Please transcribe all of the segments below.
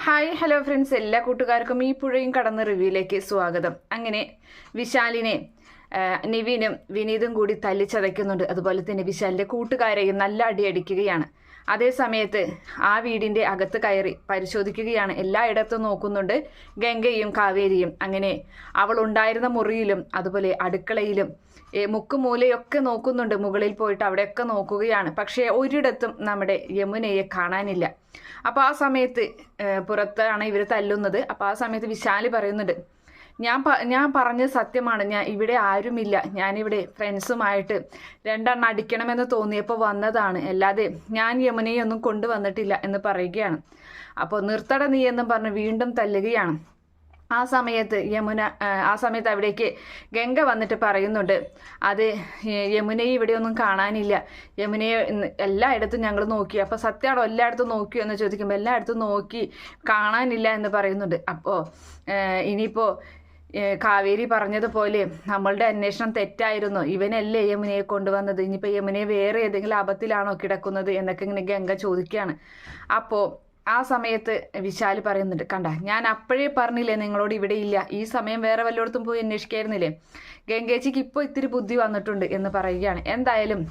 Hi hello friends, എല്ലാ കൂട്ടുകാർക്കും ഈ പുഴയും കടന്ന് റിവ്യൂയിലേക്ക് സ്വാഗതം. അങ്ങനെ വിശാലിനെ നിവിനും വിനീതും കൂടി തല്ലിച്ചതയ്ക്കുന്നുണ്ട്. അതുപോലെ തന്നെ വിശാലിന്റെ കൂട്ടുകാരെയും നല്ല അടിയടിക്കുകയാണ്. അതേ സമയത്ത് ആ വീടിന്റെ അകത്ത് കയറി പരിശോധിക്കുകയാണ്. എല്ലായിടത്തും നോക്കുന്നുണ്ട് ഗംഗയും കാവേരിയും. അങ്ങനെ അവൾ ഉണ്ടായിരുന്ന മുറിയിലും അതുപോലെ അടുക്കളയിലും മുക്കുമൂലയൊക്കെ നോക്കുന്നുണ്ട്. മുകളിൽ പോയിട്ട് അവിടെയൊക്കെ നോക്കുകയാണ്. പക്ഷേ ഒരിടത്തും നമ്മുടെ യമുനയെ കാണാനില്ല. അപ്പോൾ ആ സമയത്ത് പുറത്താണ് ഇവർ തല്ലുന്നത്. അപ്പോൾ ആ സമയത്ത് വിശാലി പറയുന്നുണ്ട്, ഞാൻ പറഞ്ഞത് സത്യമാണ്, ഞാൻ ഇവിടെ ആരുമില്ല, ഞാനിവിടെ ഫ്രണ്ട്സുമായിട്ട് രണ്ടെണ്ണം അടിക്കണമെന്ന് തോന്നിയപ്പോൾ വന്നതാണ്, അല്ലാതെ ഞാൻ യമുനയെ ഒന്നും കൊണ്ടുവന്നിട്ടില്ല എന്ന് പറയുകയാണ്. അപ്പോൾ നിർത്തട നീ എന്നും പറഞ്ഞ് വീണ്ടും തല്ലുകയാണ്. ആ സമയത്ത് അവിടേക്ക് ഗംഗ വന്നിട്ട് പറയുന്നുണ്ട്, അത് യമുനയെ ഇവിടെയൊന്നും കാണാനില്ല, യമുനയെ എല്ലായിടത്തും ഞങ്ങൾ നോക്കി. അപ്പോൾ സത്യമാണോ എല്ലായിടത്തും നോക്കിയോ എന്ന് ചോദിക്കുമ്പോൾ എല്ലായിടത്തും നോക്കി കാണാനില്ല എന്ന് പറയുന്നുണ്ട്. അപ്പോൾ ഇനിയിപ്പോൾ കാവേരി പറഞ്ഞതുപോലെ നമ്മളുടെ അന്വേഷണം തെറ്റായിരുന്നു, ഇവനല്ലേ യമുനയെ കൊണ്ടുവന്നത്, ഇനിയിപ്പോൾ യമുനയെ വേറെ ഏതെങ്കിലും അബദ്ധത്തിലാണോ കിടക്കുന്നത് എന്നൊക്കെ ഇങ്ങനെ ഗംഗ ചോദിക്കുകയാണ്. അപ്പോൾ ആ സമയത്ത് വിശാൽ പറയുന്നുണ്ട്, കണ്ട ഞാൻ അപ്പോഴേ പറഞ്ഞില്ലേ നിങ്ങളോട് ഇവിടെ ഇല്ല, ഈ സമയം വേറെ വല്ലയിടത്തും പോയി അന്വേഷിക്കായിരുന്നില്ലേ, ഗംഗേച്ചിക്ക് ഇപ്പോൾ ഇത്തിരി ബുദ്ധി വന്നിട്ടുണ്ട് എന്ന് പറയുകയാണ്. എന്തായാലും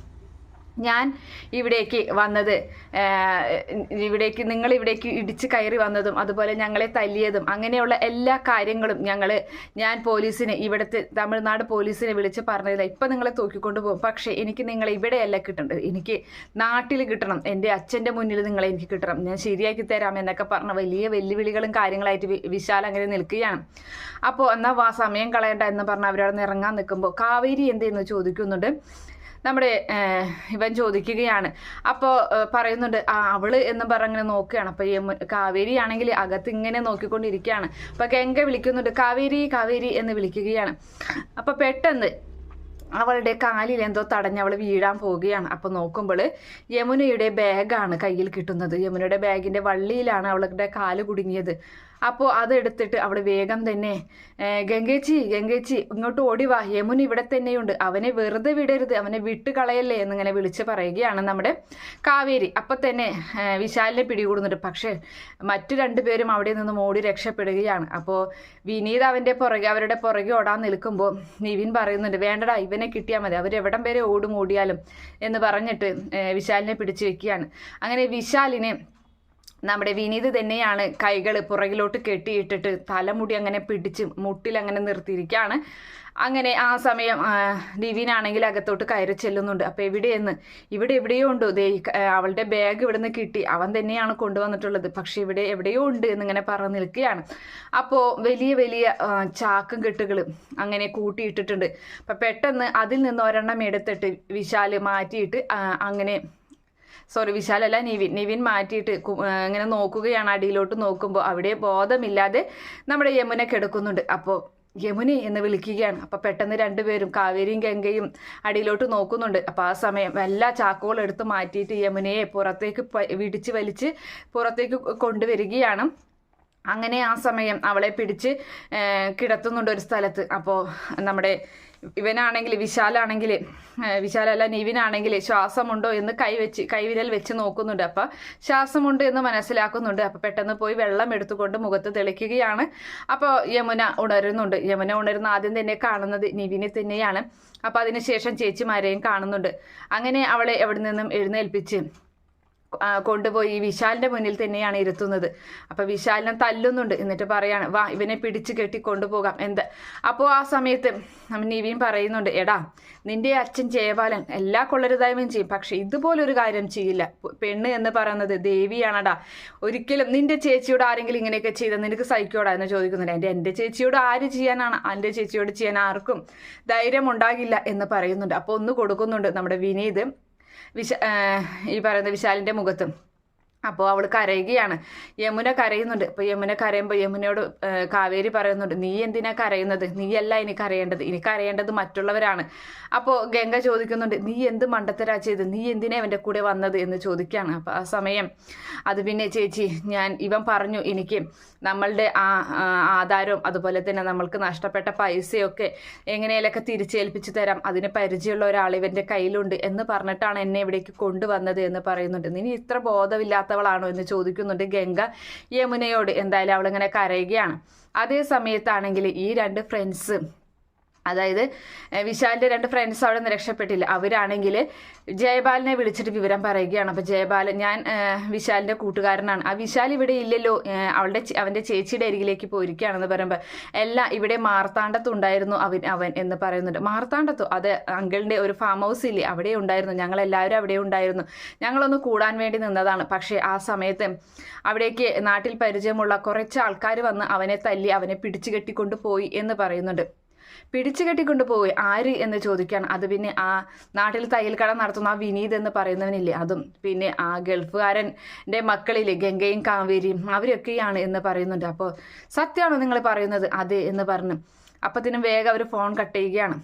ഞാൻ ഇവിടേക്ക് വന്നത്, നിങ്ങൾ ഇവിടേക്ക് ഇടിച്ച് കയറി വന്നതും അതുപോലെ ഞങ്ങളെ തല്ലിയതും അങ്ങനെയുള്ള എല്ലാ കാര്യങ്ങളും ഞാൻ പോലീസിനെ, ഇവിടുത്തെ തമിഴ്നാട് പോലീസിനെ വിളിച്ച് പറഞ്ഞില്ല. ഇപ്പം നിങ്ങളെ തൂക്കിക്കൊണ്ട് പോകും, പക്ഷേ എനിക്ക് നിങ്ങളെ ഇവിടെയല്ല കിട്ടേണ്ടത്, എനിക്ക് നാട്ടിൽ കിട്ടണം, എൻ്റെ അച്ഛൻ്റെ മുന്നിൽ നിങ്ങളെ എനിക്ക് കിട്ടണം, ഞാൻ ശരിയാക്കി തരാം എന്നൊക്കെ പറഞ്ഞ വലിയ വെല്ലുവിളികളും കാര്യങ്ങളായിട്ട് വിശാൽ അങ്ങനെ നിൽക്കുകയാണ്. അപ്പോൾ എന്നാൽ സമയം കളയണ്ട എന്ന് പറഞ്ഞ് അവരവിടെ നിന്ന് ഇറങ്ങാൻ നിൽക്കുമ്പോൾ കാവേരി എന്തെന്ന് ചോദിക്കുന്നുണ്ട്. നമ്മുടെ ഇവൻ ചോദിക്കുകയാണ്. അപ്പോൾ പറയുന്നുണ്ട് അവള് എന്ന് പറഞ്ഞങ്ങനെ നോക്കുകയാണ്. അപ്പോൾ കാവേരി ആണെങ്കിൽ അകത്ത് ഇങ്ങനെ നോക്കിക്കൊണ്ടിരിക്കുകയാണ്. അപ്പോൾ ഗംഗ വിളിക്കുന്നുണ്ട്, കാവേരി കാവേരി എന്ന് വിളിക്കുകയാണ്. അപ്പോൾ പെട്ടെന്ന് അവളുടെ കാലിൽ എന്തോ തടഞ്ഞ് അവൾ വീഴാൻ പോവുകയാണ്. അപ്പോൾ നോക്കുമ്പോൾ യമുനയുടെ ബാഗാണ് കയ്യിൽ കിട്ടുന്നത്. യമുനയുടെ ബാഗിൻ്റെ വള്ളിയിലാണ് അവളുടെ കാല് കുടുങ്ങിയത്. അപ്പോൾ അതെടുത്തിട്ട് അവൾ വേഗം തന്നെ ഗംഗേച്ചി ഇങ്ങോട്ട് ഓടിവാ, യമുന ഇവിടെ തന്നെയുണ്ട്, അവനെ വെറുതെ വിടരുത്, അവനെ വിട്ട് കളയല്ലേ എന്നിങ്ങനെ വിളിച്ച് പറയുകയാണ് നമ്മുടെ കാവേരി. അപ്പം തന്നെ വിശാലിനെ പിടികൂടുന്നുണ്ട്. പക്ഷേ മറ്റു രണ്ടുപേരും അവിടെ നിന്നും ഓടി രക്ഷപ്പെടുകയാണ്. അപ്പോൾ വിനീത് അവരുടെ പുറകെ ഓടാൻ നിൽക്കുമ്പോൾ നിവിൻ പറയുന്നുണ്ട്, വേണ്ടടാ ഇവനെ കിട്ടിയാൽ മതി, അവരെവിടം വരെ ഓടിയാലും എന്ന് പറഞ്ഞിട്ട് വിശാലിനെ പിടിച്ചു വെക്കുകയാണ്. അങ്ങനെ വിശാലിനെ നമ്മുടെ വിനീത് തന്നെയാണ് കൈകൾ പുറകിലോട്ട് കെട്ടിയിട്ടിട്ട് തലമുടി അങ്ങനെ പിടിച്ച് മുട്ടിൽ അങ്ങനെ നിർത്തിയിരിക്കുകയാണ്. അങ്ങനെ ആ സമയം നിവിനാണെങ്കിൽ അകത്തോട്ട് കയറി ചെല്ലുന്നുണ്ട്. അപ്പോൾ ഇവിടെ എവിടെയോ ഉണ്ട്, അവളുടെ ബാഗ് ഇവിടെ നിന്ന് കിട്ടി, അവൻ തന്നെയാണ് കൊണ്ടുവന്നിട്ടുള്ളത്, പക്ഷെ ഇവിടെ എവിടെയോ ഉണ്ട് എന്നിങ്ങനെ പറഞ്ഞു നിൽക്കുകയാണ്. അപ്പോൾ വലിയ വലിയ ചാക്കും കെട്ടുകളും അങ്ങനെ കൂട്ടിയിട്ടിട്ടുണ്ട്. അപ്പം പെട്ടെന്ന് അതിൽ നിന്ന് ഒരെണ്ണം എടുത്തിട്ട് വിശാൽ മാറ്റിയിട്ട് വിശാലല്ല നിവിൻ മാറ്റിയിട്ട് ഇങ്ങനെ നോക്കുകയാണ്. അടിയിലോട്ട് നോക്കുമ്പോൾ അവിടെ ബോധമില്ലാതെ നമ്മുടെ യമുന കിടക്കുന്നുണ്ട്. അപ്പോൾ യമുന എന്ന് വിളിക്കുകയാണ്. അപ്പോൾ പെട്ടെന്ന് രണ്ടുപേരും കാവേരിയും ഗംഗയും അടിയിലോട്ട് നോക്കുന്നുണ്ട്. അപ്പോൾ ആ സമയം എല്ലാ ചാക്കുകളും എടുത്ത് മാറ്റിയിട്ട് യമുനയെ പുറത്തേക്ക് വലിച്ച് പുറത്തേക്ക് കൊണ്ടുവരികയാണ്. അങ്ങനെ ആ സമയം അവളെ പിടിച്ച് കിടത്തുന്നുണ്ട് ഒരു സ്ഥലത്ത്. അപ്പോൾ നമ്മുടെ വിശാലല്ല നിവിനാണെങ്കിൽ ശ്വാസമുണ്ടോ എന്ന് കൈവിരൽ വെച്ച് നോക്കുന്നുണ്ട്. അപ്പോൾ ശ്വാസമുണ്ട് എന്ന് മനസ്സിലാക്കുന്നുണ്ട്. അപ്പോൾ പെട്ടെന്ന് പോയി വെള്ളം എടുത്തുകൊണ്ട് മുഖത്ത് തെളിക്കുകയാണ്. അപ്പോൾ യമുന ഉണരുന്ന ആദ്യം തന്നെ കാണുന്നത് നിവിനെ തന്നെയാണ്. അപ്പോൾ അതിനുശേഷം ചേച്ചിമാരെയും കാണുന്നുണ്ട്. അങ്ങനെ അവളെ എവിടെ നിന്നും എഴുന്നേൽപ്പിച്ച് കൊണ്ടുപോയി വിശാലിന്റെ മുന്നിൽ തന്നെയാണ് ഇരുത്തുന്നത്. അപ്പോൾ വിശാലിനെ തല്ലുന്നുണ്ട്. എന്നിട്ട് പറയാണ്, വാ ഇവനെ പിടിച്ചു കെട്ടി കൊണ്ടുപോകാം എന്ത്. അപ്പോൾ ആ സമയത്ത് നിവിൻ പറയുന്നുണ്ട്, എടാ നിന്റെ അച്ഛൻ ജയപാലൻ എല്ലാ കൊള്ളരുതായ്മയും ചെയ്യും, പക്ഷെ ഇതുപോലൊരു കാര്യം ചെയ്യില്ല. പെണ്ണ് എന്ന് പറയുന്നത് ദേവിയാണടാ, ഒരിക്കലും നിന്റെ ചേച്ചിയോട് ആരെങ്കിലും ഇങ്ങനെയൊക്കെ ചെയ്താൽ നിനക്ക് സഹിക്കോടാ എന്ന് ചോദിക്കുന്നുണ്ട്. എൻ്റെ ചേച്ചിയോട് ആര് ചെയ്യാനാണ്, എൻ്റെ ചേച്ചിയോട് ചെയ്യാൻ ആർക്കും ധൈര്യം ഉണ്ടാകില്ല എന്ന് പറയുന്നുണ്ട്. അപ്പോൾ ഒന്ന് കൊടുക്കുന്നുണ്ട് നമ്മുടെ വിനീത് ഈ പറയുന്ന വിശാലിൻ്റെ മുഖത്തും. അപ്പോൾ അവൾ കരയുകയാണ്. യമുന കരയുന്നുണ്ട്. അപ്പോൾ യമുന കരയുമ്പോൾ യമുനയോട് കാവേരി പറയുന്നുണ്ട്, നീ എന്തിനാ കരയുന്നത്, നീയല്ല എനിക്കറിയേണ്ടത് മറ്റുള്ളവരാണ്. അപ്പോൾ ഗംഗ ചോദിക്കുന്നുണ്ട്, നീ എന്ത് മണ്ടത്തരാ ചെയ്ത്, നീ എന്തിനാ അവൻ്റെ കൂടെ വന്നത് എന്ന് ചോദിക്കുകയാണ്. അപ്പോൾ ആ സമയം അത് പിന്നെ ചേച്ചി ഇവൻ പറഞ്ഞു എനിക്ക് നമ്മളുടെ ആധാരവും അതുപോലെ തന്നെ നമ്മൾക്ക് നഷ്ടപ്പെട്ട പൈസയൊക്കെ എങ്ങനെയൊക്കെ തിരിച്ചേൽപ്പിച്ചു തരാം, അതിന് പരിചയമുള്ള ഒരാൾ ഇവൻ്റെ കയ്യിലുണ്ട് എന്ന് പറഞ്ഞിട്ടാണ് എന്നെ ഇവിടേക്ക് കൊണ്ടുവന്നത് എന്ന് പറയുന്നുണ്ട്. നീ ഇത്ര ബോധമില്ലാത്ത ഇല്ലാത്തവളാണോ എന്ന് ചോദിക്കുന്നുണ്ട് ഗംഗ യമുനയോട്. എന്തായാലും അവളിങ്ങനെ കരയുകയാണ്. അതേ സമയത്താണെങ്കിൽ ഈ രണ്ട് ഫ്രണ്ട്സ്, അതായത് വിശാലിൻ്റെ രണ്ട് ഫ്രണ്ട്സ് അവിടെ നിന്ന് രക്ഷപ്പെട്ടില്ല. അവരാണെങ്കിൽ ജയപാലിനെ വിളിച്ചിട്ട് വിവരം പറയുകയാണ്. അപ്പോൾ ജയപാലൻ, ഞാൻ വിശാലിൻ്റെ കൂട്ടുകാരനാണ്, ആ വിശാൽ ഇവിടെ ഇല്ലല്ലോ, അവൻ്റെ ചേച്ചിയുടെ അരികിലേക്ക് പോയിരിക്കുകയാണെന്ന് പറയുമ്പോൾ, എല്ലാം ഇവിടെ മാർത്താണ്ഡത്തുണ്ടായിരുന്നു അവൻ എന്ന് പറയുന്നുണ്ട്. മാർത്താണ്ഡത്തോ? അത് അങ്കിളിൻ്റെ ഒരു ഫാം ഹൗസ് ഇല്ലേ, അവിടെ ഉണ്ടായിരുന്നു, ഞങ്ങളെല്ലാവരും അവിടെ ഉണ്ടായിരുന്നു, ഞങ്ങളൊന്ന് കൂടാൻ വേണ്ടി നിന്നതാണ്. പക്ഷേ ആ സമയത്ത് അവിടേക്ക് നാട്ടിൽ പരിചയമുള്ള കുറച്ച് ആൾക്കാർ വന്ന് അവനെ തല്ലി അവനെ പിടിച്ചു കെട്ടിക്കൊണ്ട് പോയി എന്ന് പറയുന്നുണ്ട്. പിടിച്ചു കെട്ടിക്കൊണ്ട് പോയി ആര് എന്ന് ചോദിക്കുകയാണ്. അത് പിന്നെ ആ നാട്ടിൽ തയ്യൽ കട നടത്തുന്ന ആ വിനീത് എന്ന് പറയുന്നവനില്ലേ, അതും പിന്നെ ആ ഗൾഫുകാരൻ്റെ മക്കളില്ലേ ഗംഗയും കാവേരിയും, അവരൊക്കെയാണ് എന്ന് പറയുന്നുണ്ട്. അപ്പോൾ സത്യമാണോ നിങ്ങൾ പറയുന്നത്? അതെ എന്ന് പറഞ്ഞു. അപ്പത്തിനും വേഗം അവർ ഫോൺ കട്ട് ചെയ്യുകയാണ്.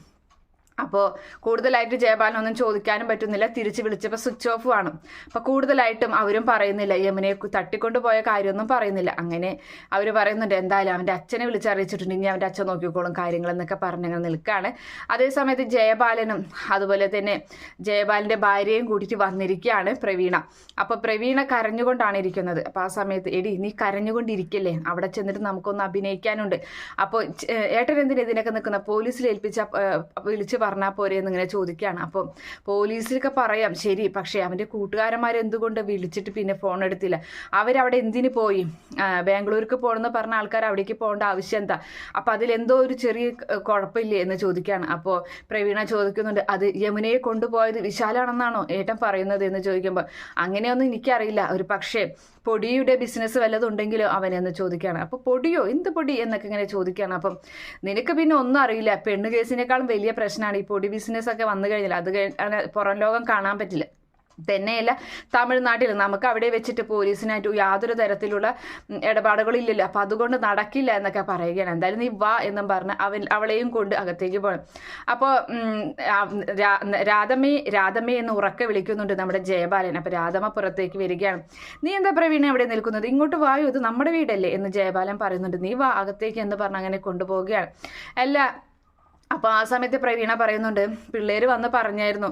അപ്പോൾ കൂടുതലായിട്ട് ജയപാലനൊന്നും ചോദിക്കാനും പറ്റുന്നില്ല. തിരിച്ച് വിളിച്ചപ്പോൾ സ്വിച്ച് ഓഫ് ആണ്. അപ്പോൾ കൂടുതലായിട്ടും അവരും പറയുന്നില്ല, യമുനയെ തട്ടിക്കൊണ്ട് പോയ കാര്യമൊന്നും പറയുന്നില്ല. അങ്ങനെ അവർ പറയുന്നുണ്ട് എന്തായാലും അവൻ്റെ അച്ഛനെ വിളിച്ചറിയിച്ചിട്ടുണ്ട്, ഇനി അവൻ്റെ അച്ഛൻ നോക്കിക്കോളും കാര്യങ്ങളെന്നൊക്കെ പറഞ്ഞങ്ങനെ നിൽക്കുകയാണ്. അതേസമയത്ത് ജയപാലനും അതുപോലെ തന്നെ ജയപാലൻ്റെ ഭാര്യയും കൂട്ടിയിട്ട് വന്നിരിക്കുകയാണ് പ്രവീണ. അപ്പോൾ പ്രവീണ കരഞ്ഞുകൊണ്ടാണ് ഇരിക്കുന്നത്. അപ്പോൾ ആ സമയത്ത് എടി നീ കരഞ്ഞുകൊണ്ടിരിക്കല്ലേ, അവിടെ ചെന്നിട്ട് നമുക്കൊന്ന് അഭിനയിക്കാനുണ്ട്. അപ്പോൾ ഏട്ടൻ എന്തിനാ ഇതിനൊക്കെ നിൽക്കുന്ന, പോലീസിൽ വിളിച്ച് പറഞ്ഞാൽ പോരെ എന്നിങ്ങനെ ചോദിക്കുകയാണ്. അപ്പം പോലീസിലൊക്കെ പറയാം ശരി, പക്ഷേ അവൻ്റെ കൂട്ടുകാരന്മാരെന്തുകൊണ്ട് വിളിച്ചിട്ട് പിന്നെ ഫോൺ എടുത്തില്ല, അവരവിടെ എന്തിനു പോയി, ബാംഗ്ലൂർക്ക് പോകണമെന്ന് പറഞ്ഞ ആൾക്കാർ അവിടേക്ക് പോകേണ്ട ആവശ്യം എന്താ, അപ്പം അതിലെന്തോ ഒരു ചെറിയ കുഴപ്പമില്ലേ എന്ന് ചോദിക്കുകയാണ്. അപ്പോൾ പ്രവീണ ചോദിക്കുന്നുണ്ട്, അത് യമുനയെ കൊണ്ടുപോയത് വിശാലാണെന്നാണോ ഏട്ടൻ പറയുന്നത് എന്ന് ചോദിക്കുമ്പോൾ, അങ്ങനെയൊന്നും എനിക്കറിയില്ല, ഒരു പക്ഷേ പൊടിയുടെ ബിസിനസ് വല്ലതുണ്ടെങ്കിലോ അവനെന്ന് ചോദിക്കുകയാണ്. അപ്പോൾ പൊടിയോ, എന്ത് പൊടി എന്നൊക്കെ ഇങ്ങനെ ചോദിക്കുകയാണ്. അപ്പം നിനക്ക് പിന്നെ ഒന്നും അറിയില്ല, പെണ്ണ് കേസിനേക്കാളും വലിയ പ്രശ്നമാണ് ഈ പൊടി ബിസിനസ് ഒക്കെ വന്നു കഴിഞ്ഞാൽ, അത് പുറം ലോകം കാണാൻ പറ്റില്ല. തന്നെയല്ല തമിഴ്നാട്ടിൽ നമുക്ക് അവിടെ വെച്ചിട്ട് പോലീസിനായിട്ട് യാതൊരു തരത്തിലുള്ള ഇടപാടുകളില്ലല്ലോ, അപ്പം അതുകൊണ്ട് നടക്കില്ല എന്നൊക്കെ പറയുകയാണ്. എന്തായാലും നീ വാ എന്നും പറഞ്ഞ് അവളെയും കൊണ്ട് അകത്തേക്ക് പോകണം. അപ്പോൾ രാധമ്മേ എന്ന് ഉറക്കെ വിളിക്കുന്നുണ്ട് നമ്മുടെ ജയപാലൻ. അപ്പോൾ രാധമ്മ പുറത്തേക്ക് വരികയാണ്. നീ എന്താ പ്രവീണ അവിടെ നിൽക്കുന്നത്, ഇങ്ങോട്ട് വായു, ഇത് നമ്മുടെ വീടല്ലേ എന്ന് ജയപാലൻ പറയുന്നുണ്ട്. നീ വാ അകത്തേക്ക് എന്ന് പറഞ്ഞ് അങ്ങനെ കൊണ്ടുപോവുകയാണ്. അപ്പോൾ ആ സമയത്ത് പ്രവീണ പറയുന്നുണ്ട്, പിള്ളേർ വന്ന് പറഞ്ഞായിരുന്നു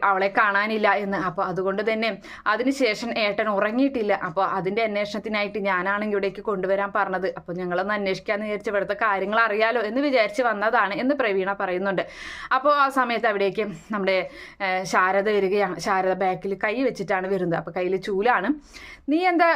അവളെ കാണാനില്ല എന്ന്. അപ്പോൾ അതുകൊണ്ട് തന്നെ അതിനുശേഷം ഏട്ടൻ ഉറങ്ങിയിട്ടില്ല. അപ്പോൾ അതിൻ്റെ അന്വേഷണത്തിനായിട്ട് ഞാനാണെങ്കിൽ ഇവിടേക്ക് കൊണ്ടുവരാൻ പറഞ്ഞത്. അപ്പോൾ ഞങ്ങളൊന്ന് അന്വേഷിക്കാമെന്ന് വിചാരിച്ച് ഇവിടുത്തെ കാര്യങ്ങൾ അറിയാലോ എന്ന് വിചാരിച്ച് വന്നതാണ് എന്ന് പ്രവീണ പറയുന്നുണ്ട്. അപ്പോൾ ആ സമയത്ത് അവിടേക്ക് നമ്മുടെ ശാരദ വരികയാണ്. ശാരദ ബാക്കിൽ കൈ വെച്ചിട്ടാണ് വരുന്നത്. അപ്പോൾ കയ്യിൽ ചൂലാണ്. നീ എന്താ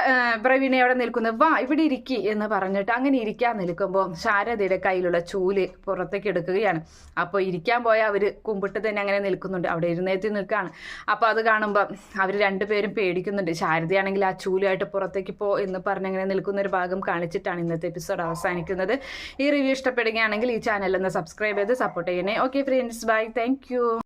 പ്രവീണ അവിടെ നിൽക്കുന്നത്, വാ ഇവിടെ ഇരിക്കി എന്ന് പറഞ്ഞിട്ട് അങ്ങനെ ഇരിക്കാൻ നിൽക്കുമ്പോൾ ശാരദയുടെ കയ്യിലുള്ള ചൂല് പുറത്തേക്ക് എടുക്കുകയാണ്. അപ്പോൾ ഇരിക്കാൻ പോയാൽ അവർ കുമ്പിട്ട് തന്നെ അങ്ങനെ നിൽക്കുന്നുണ്ട്, അവിടെ എഴുന്നേറ്റ് നിൽക്കുകയാണ്. അപ്പോൾ അത് കാണുമ്പോൾ അവർ രണ്ടുപേരും പേടിക്കുന്നുണ്ട്. ശാരദയാണെങ്കിൽ ആ ചൂലുമായിട്ട് പുറത്തേക്ക് പോ എന്ന് പറഞ്ഞ് അങ്ങനെ നിൽക്കുന്ന ഒരു ഭാഗം കാണിച്ചിട്ടാണ് ഇന്നത്തെ എപ്പിസോഡ് അവസാനിക്കുന്നത്. ഈ റിവ്യൂ ഇഷ്ടപ്പെടുകയാണെങ്കിൽ ഈ ചാനൽ ഒന്ന് സബ്സ്ക്രൈബ് ചെയ്ത് സപ്പോർട്ട് ചെയ്യണേ. Okay friends, bye, thank U.